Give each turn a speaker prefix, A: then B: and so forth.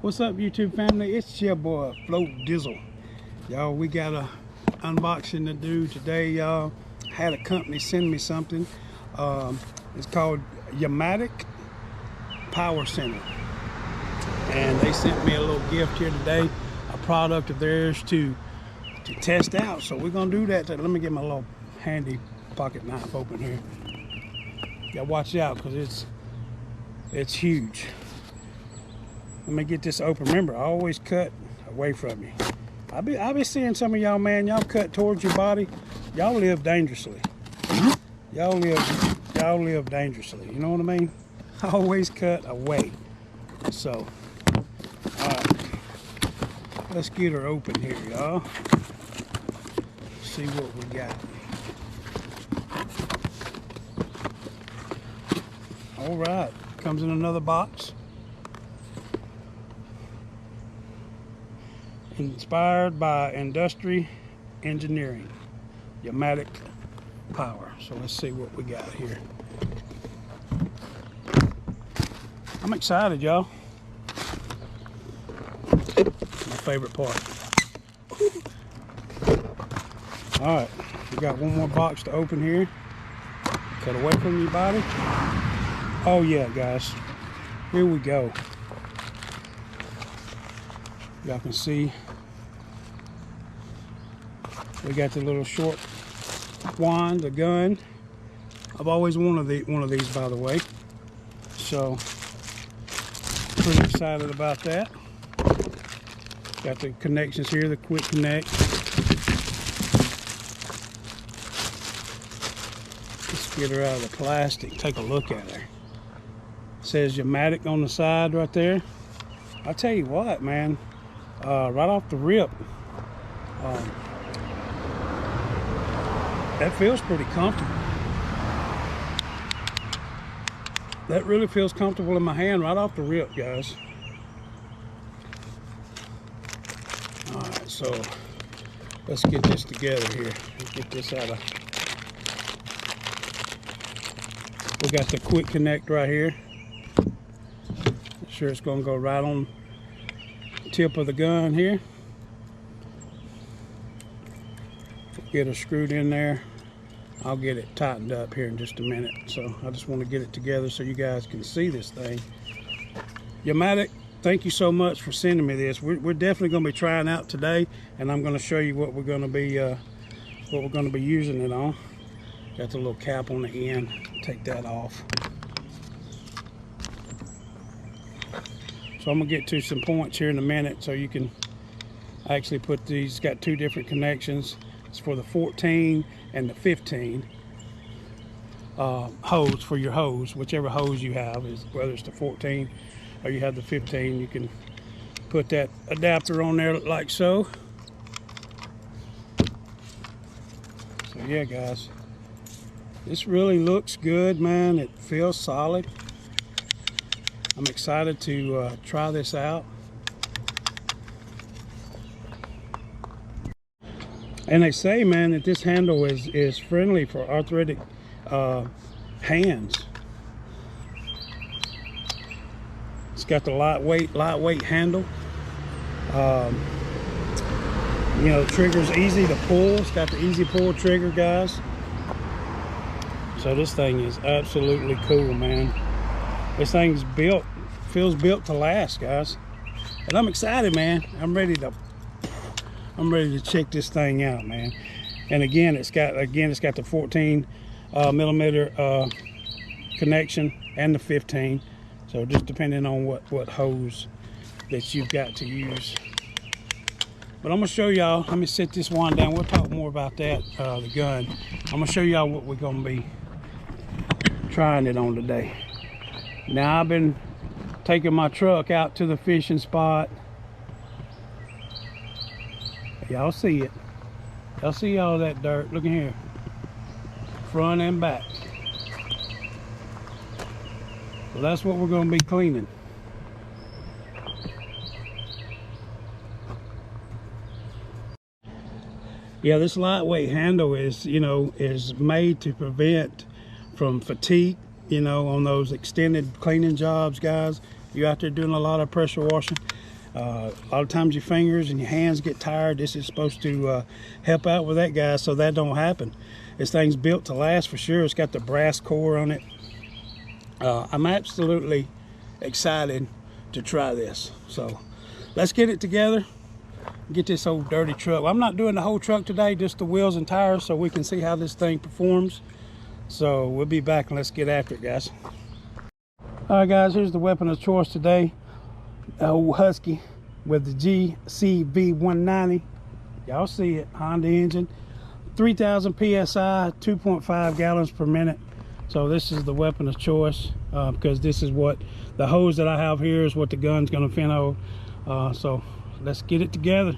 A: What's up, YouTube family? It's your boy Float Dizzle. Y'all, we got a unboxing to do today. Y'all, had a company send me something. It's called YAMATIC Power Center, and they sent me a little gift here today, a product of theirs to test out. So we're gonna do that. Let me get my little handy pocket knife open here. Gotta watch out because it's huge. Let me get this open. Remember, I always cut away from you. I be seeing some of y'all, man. Y'all cut towards your body. Y'all live dangerously. Y'all live dangerously. You know what I mean? I always cut away. So, all right. Let's get her open here, y'all. See what we got. All right. Comes in another box. Inspired by industry engineering, YAMATIC Power. So let's see what we got here. I'm excited, y'all. My favorite part. All right, we got one more box to open here. Cut away from your body. Oh yeah, guys, here we go. Y'all can see we got the little short wand, the gun. I've always wanted one of these, by the way. So pretty excited about that. Got the connections here, the quick connect. Let's get her out of the plastic. Take a look at her. It says YAMATIC on the side right there. I'll tell you what, man. Right off the rip, that feels pretty comfortable. That really feels comfortable in my hand right off the rip, guys. All right, so let's get this together here. Let's get this out of. We got the quick connect right here. I'm sure it's gonna go right on tip of the gun here. Get it screwed in there. I'll get it tightened up here in just a minute. So I just want to get it together so you guys can see this thing. YAMATIC, thank you so much for sending me this. We're definitely going to be trying out today, and I'm going to show you what we're going to be using it on. Got the little cap on the end. Take that off. So I'm gonna get to some points here in a minute so you can actually put these. It's got two different connections. It's for the 14 and the 15 hose, for your hose, whichever hose you have, is whether it's the 14 or you have the 15. You can put that adapter on there like so. So yeah, guys, this really looks good, man. It feels solid. I'm excited to try this out. And they say, man, that this handle is friendly for arthritic hands. It's got the lightweight handle. You know, the trigger's easy to pull. It's got the easy pull trigger, guys. So this thing is absolutely cool, man. This thing's feels built to last, guys. And I'm excited, man. I'm ready to check this thing out, man. And again, it's got the 14 millimeter connection and the 15. So just depending on what hose that you've got to use. But I'm gonna show y'all. Let me set this one down. We'll talk more about that, the gun. I'm gonna show y'all what we're gonna be trying it on today. Now I've been taking my truck out to the fishing spot. Y'all see it. Y'all see all that dirt. Look in here. Front and back. So that's what we're going to be cleaning. Yeah, this lightweight handle is, you know, is made to prevent from fatigue, you know, on those extended cleaning jobs, guys. You're out there doing a lot of pressure washing. A lot of times your fingers and your hands get tired. This is supposed to help out with that, guys, so that don't happen. This thing's built to last for sure. It's got the brass core on it. I'm absolutely excited to try this. So let's get it together, get this old dirty truck. Well, I'm not doing the whole truck today, just the wheels and tires, so we can see how this thing performs. So we'll be back and let's get after it, guys. All right, guys, here's the weapon of choice today. The old Husky with the GCV190. Y'all see it, Honda engine, 3,000 psi, 2.5 gallons per minute. So this is the weapon of choice, because this is what the hose that I have here is what the gun's gonna fin hold. So let's get it together.